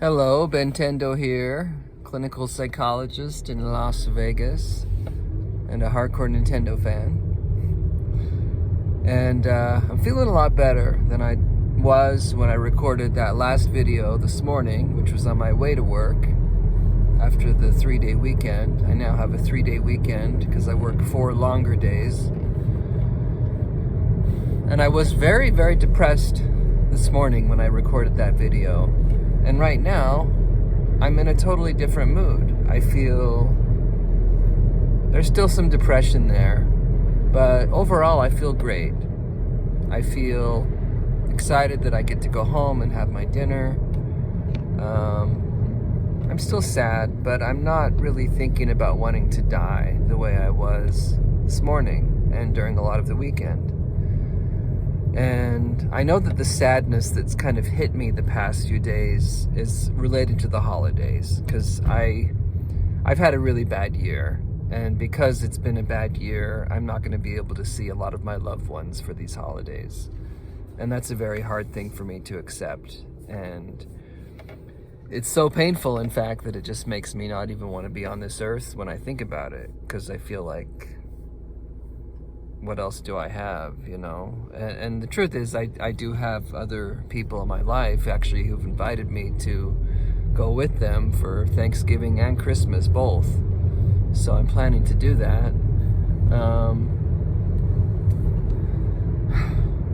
Hello, Bentendo here, clinical psychologist in Las Vegas and a hardcore Nintendo fan. And I'm feeling a lot better than I was when I recorded that last video this morning, which was on my way to work after the 3-day weekend. I now have a 3-day weekend because I work 4 longer days. And I was very, very depressed this morning when I recorded that video. And right now, I'm in a totally different mood. I feel there's still some depression there, but overall I feel great. I feel excited that I get to go home and have my dinner. I'm still sad, but I'm not really thinking about wanting to die the way I was this morning and during a lot of the weekend. And I know that the sadness that's kind of hit me the past few days is related to the holidays, because I've had a really bad year, and because it's been a bad year, I'm not going to be able to see a lot of my loved ones for these holidays. And that's a very hard thing for me to accept. And it's so painful, in fact, that it just makes me not even want to be on this earth when I think about it, because I feel like, what else do I have, you know? And the truth is, I do have other people in my life, actually, who've invited me to go with them for Thanksgiving and Christmas, both. So I'm planning to do that.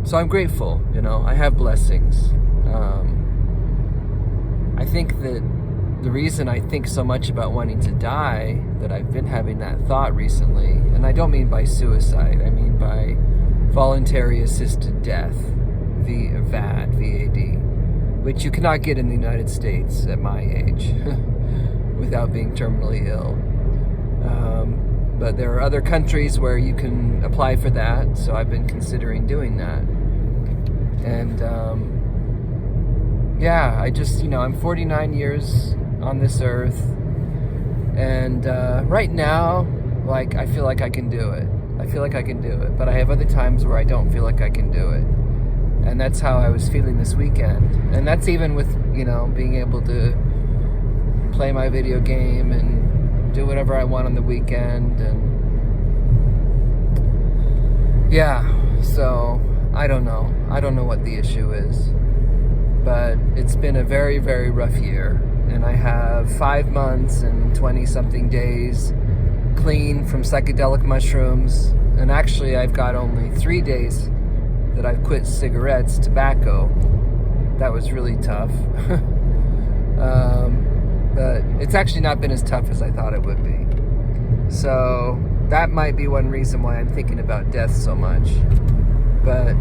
So I'm grateful, you know? I have blessings. I think that the reason I think so much about wanting to die, that I've been having that thought recently, and I don't mean by suicide, I mean by voluntary assisted death, VAD, V-A-D, which you cannot get in the United States at my age without being terminally ill. But there are other countries where you can apply for that, so I've been considering doing that. And yeah, I just, you know, I'm 49 years on this earth, and right now, like, I feel like I can do it. I feel like I can do it, but I have other times where I don't feel like I can do it. And that's how I was feeling this weekend. And that's even with, you know, being able to play my video game and do whatever I want on the weekend. And yeah, so I don't know what the issue is, but it's been a very, very rough year. And I have 5 months and 20-something days clean from psychedelic mushrooms. And actually, I've got only 3 days that I've quit cigarettes, tobacco. That was really tough. But it's actually not been as tough as I thought it would be. So that might be one reason why I'm thinking about death so much. But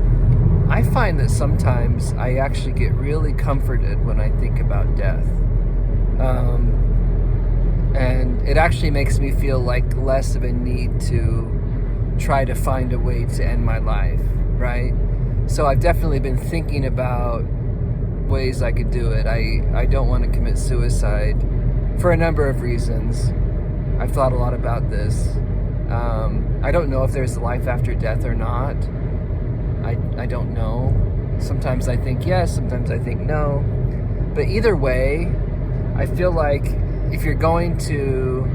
I find that sometimes I actually get really comforted when I think about death. And it actually makes me feel like less of a need to try to find a way to end my life, right? So I've definitely been thinking about ways I could do it. I don't want to commit suicide for a number of reasons. I've thought a lot about this. I don't know if there's a life after death or not. I don't know. Sometimes I think yes, sometimes I think no. But either way, I feel like if you're going to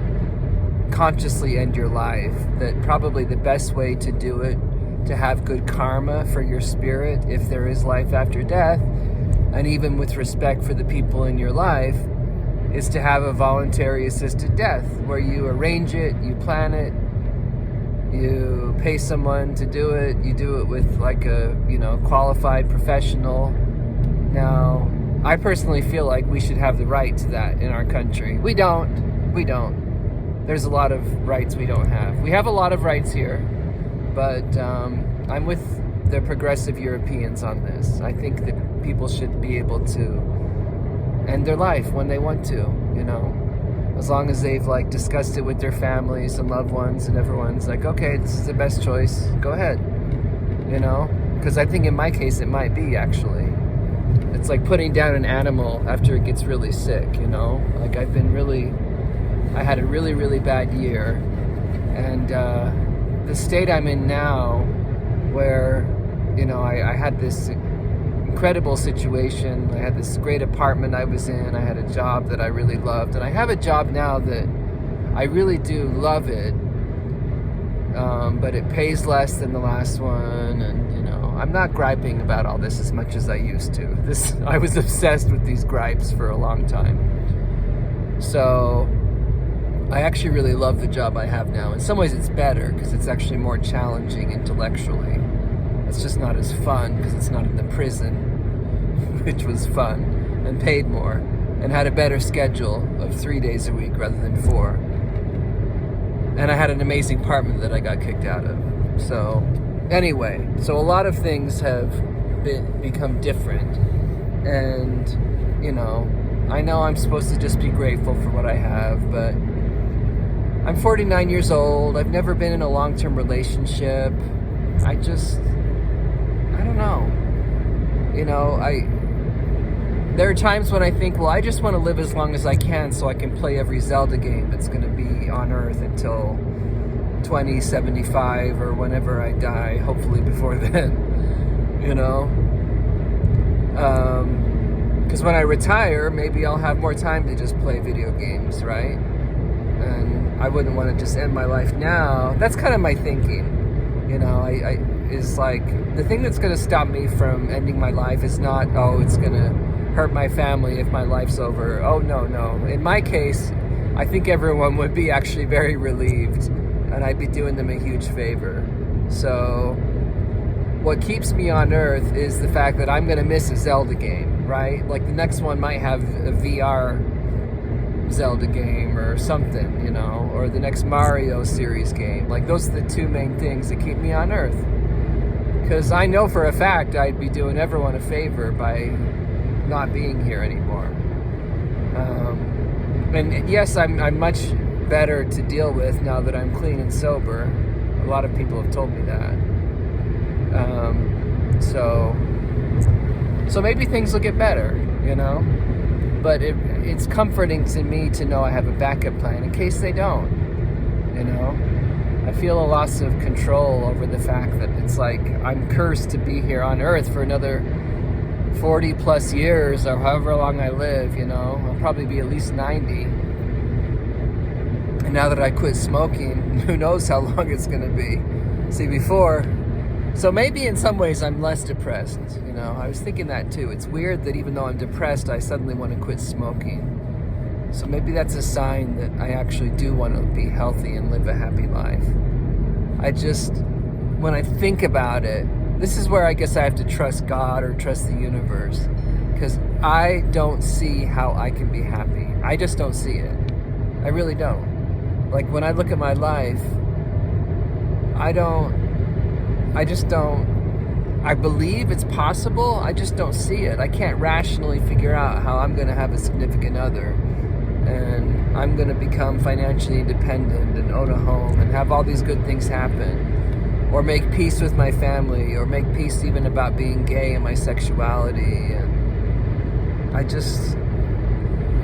consciously end your life, that probably the best way to do it, to have good karma for your spirit, if there is life after death, and even with respect for the people in your life, is to have a voluntary assisted death, where you arrange it, you plan it, you pay someone to do it, you do it with like a, you know, qualified professional. Now, I personally feel like we should have the right to that in our country. We don't. There's a lot of rights we don't have. We have a lot of rights here, but I'm with the progressive Europeans on this. I think that people should be able to end their life when they want to, you know, as long as they've like discussed it with their families and loved ones, and everyone's like, okay, this is the best choice, go ahead, you know, because I think in my case it might be, actually. It's like putting down an animal after it gets really sick, you know? Like I had a really, really bad year. And the state I'm in now, where, you know, I had this incredible situation. I had this great apartment I was in. I had a job that I really loved. And I have a job now that I really do love it. But it pays less than the last one. And, you know, I'm not griping about all this as much as I used to. I was obsessed with these gripes for a long time. So I actually really love the job I have now. In some ways it's better because it's actually more challenging intellectually. It's just not as fun because it's not in the prison, which was fun and paid more and had a better schedule of 3 days a week rather than 4. And I had an amazing apartment that I got kicked out of. So anyway, so a lot of things have become different. And, you know I'm supposed to just be grateful for what I have, but I'm 49 years old. I've never been in a long-term relationship. I don't know. There are times when I think, well, I just want to live as long as I can so I can play every Zelda game that's going to be on Earth until 2075 or whenever I die, hopefully before then, because when I retire, maybe I'll have more time to just play video games, right? And I wouldn't want to just end my life now. That's kind of my thinking. Is like, the thing that's going to stop me from ending my life is not, it's going to hurt my family if my life's over. Oh, no. In my case, I think everyone would be actually very relieved, and I'd be doing them a huge favor. So what keeps me on Earth is the fact that I'm going to miss a Zelda game, right? Like, the next one might have a VR Zelda game or something, or the next Mario series game. Like, those are the two main things that keep me on Earth. Because I know for a fact I'd be doing everyone a favor by not being here anymore. And yes, I'm much better to deal with now that I'm clean and sober. A lot of people have told me that. So maybe things will get better, But it's comforting to me to know I have a backup plan in case they don't, I feel a loss of control over the fact that it's like I'm cursed to be here on Earth for another 40 plus years or however long I live, I'll probably be at least 90. And now that I quit smoking, who knows how long it's going to be. See, before, so maybe in some ways I'm less depressed, I was thinking that too. It's weird that even though I'm depressed, I suddenly want to quit smoking. So maybe that's a sign that I actually do want to be healthy and live a happy life. When I think about it, this is where I guess I have to trust God or trust the universe. Because I don't see how I can be happy. I just don't see it. I really don't. Like, when I look at my life, I believe it's possible. I just don't see it. I can't rationally figure out how I'm going to have a significant other. And I'm going to become financially independent and own a home and have all these good things happen. Or make peace with my family. Or make peace even about being gay and my sexuality. And I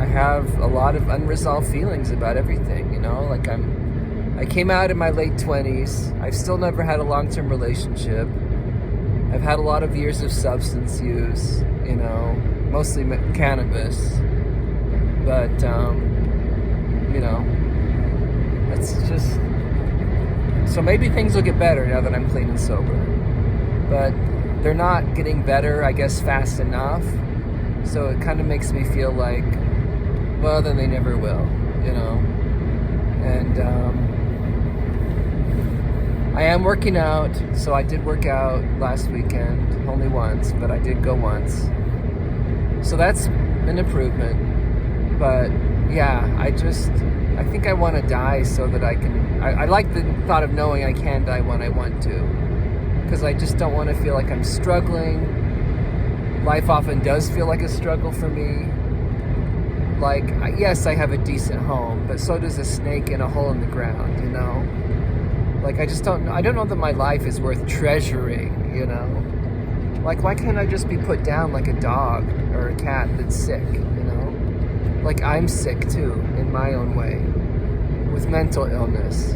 have a lot of unresolved feelings about everything, Like, I came out in my late 20s. I've still never had a long-term relationship. I've had a lot of years of substance use, mostly cannabis. But, it's just... So maybe things will get better now that I'm clean and sober. But they're not getting better, I guess, fast enough. So it kind of makes me feel like, well, then they never will, And I am working out, so I did work out last weekend, only once, but I did go once. So that's an improvement. But yeah, I think I want to die so that I can, I like the thought of knowing I can die when I want to. Because I just don't want to feel like I'm struggling. Life often does feel like a struggle for me. Like, yes, I have a decent home, but so does a snake in a hole in the ground, Like, I don't know that my life is worth treasuring, Like, why can't I just be put down like a dog or a cat that's sick, Like, I'm sick too, in my own way, with mental illness.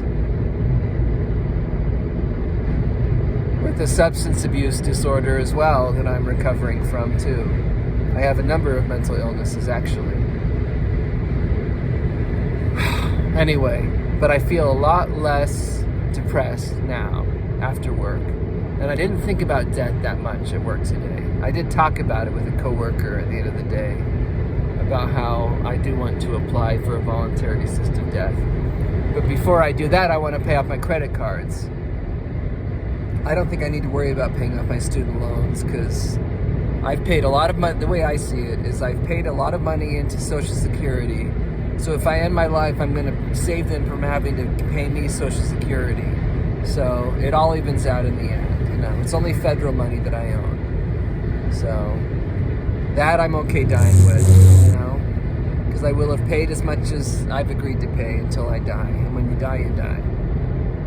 with a substance abuse disorder as well that I'm recovering from too. I have a number of mental illnesses actually. Anyway, but I feel a lot less depressed now after work. And I didn't think about death that much at work today. I did talk about it with a coworker at the end of the day about how I do want to apply for a voluntary assisted death. But before I do that, I want to pay off my credit cards. I don't think I need to worry about paying off my student loans because I've paid a lot of money. The way I see it is I've paid a lot of money into Social Security. So if I end my life, I'm going to save them from having to pay me Social Security. So it all evens out in the end. It's only federal money that I own. So that I'm okay dying with, because I will have paid as much as I've agreed to pay until I die. And when you die, you die.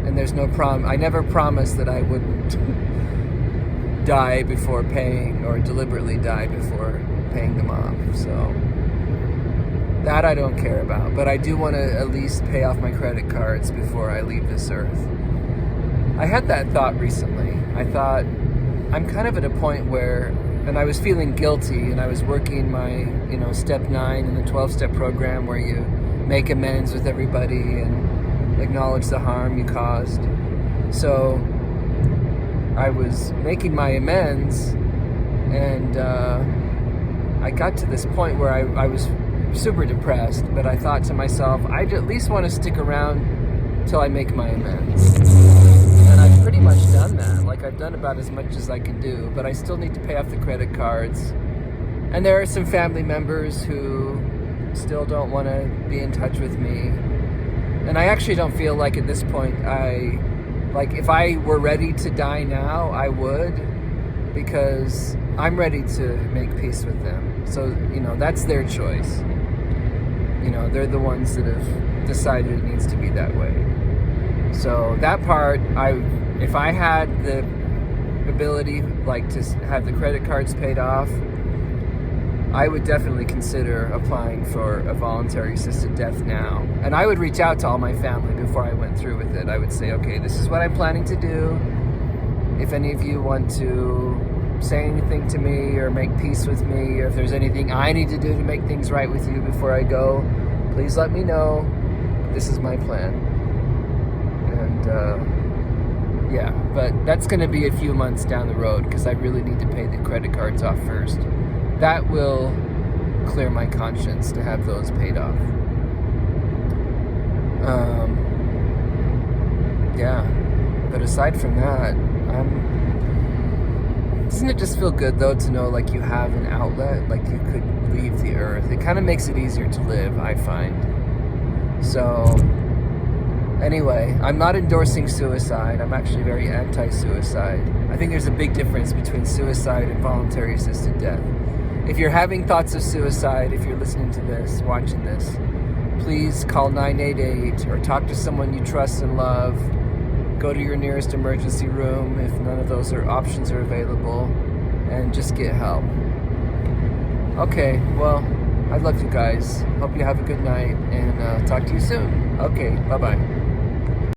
And there's no I never promised that I wouldn't die before paying, or deliberately die before paying them off. So that I don't care about. But I do want to at least pay off my credit cards before I leave this earth. I had that thought recently. I thought, I'm kind of at a point where, and I was feeling guilty, and I was working my, step 9 in the 12-step program where you make amends with everybody and acknowledge the harm you caused. So I was making my amends, and I got to this point where I was super depressed, but I thought to myself, I'd at least want to stick around till I make my amends. And I've pretty much done that. Like, I've done about as much as I can do, but I still need to pay off the credit cards. And there are some family members who still don't want to be in touch with me. And I actually don't feel like at this point if I were ready to die now, I would, because I'm ready to make peace with them. So, that's their choice. They're the ones that have decided it needs to be that way. So that part, if I had the ability, to have the credit cards paid off, I would definitely consider applying for a voluntary assisted death now. And I would reach out to all my family before I went through with it. I would say, okay, this is what I'm planning to do. If any of you want to say anything to me or make peace with me, or if there's anything I need to do to make things right with you before I go, please let me know. This is my plan. And but that's going to be a few months down the road because I really need to pay the credit cards off first. That will clear my conscience to have those paid off. But aside from that, doesn't it just feel good though to know you have an outlet, you could leave the earth? It kind of makes it easier to live, I find. So anyway, I'm not endorsing suicide. I'm actually very anti-suicide. I think there's a big difference between suicide and voluntary assisted death. If you're having thoughts of suicide, if you're listening to this, watching this, please call 988 or talk to someone you trust and love. Go to your nearest emergency room if none of those options are available, and just get help. Okay, well, I love you guys. Hope you have a good night, and talk to you soon. Okay, bye-bye.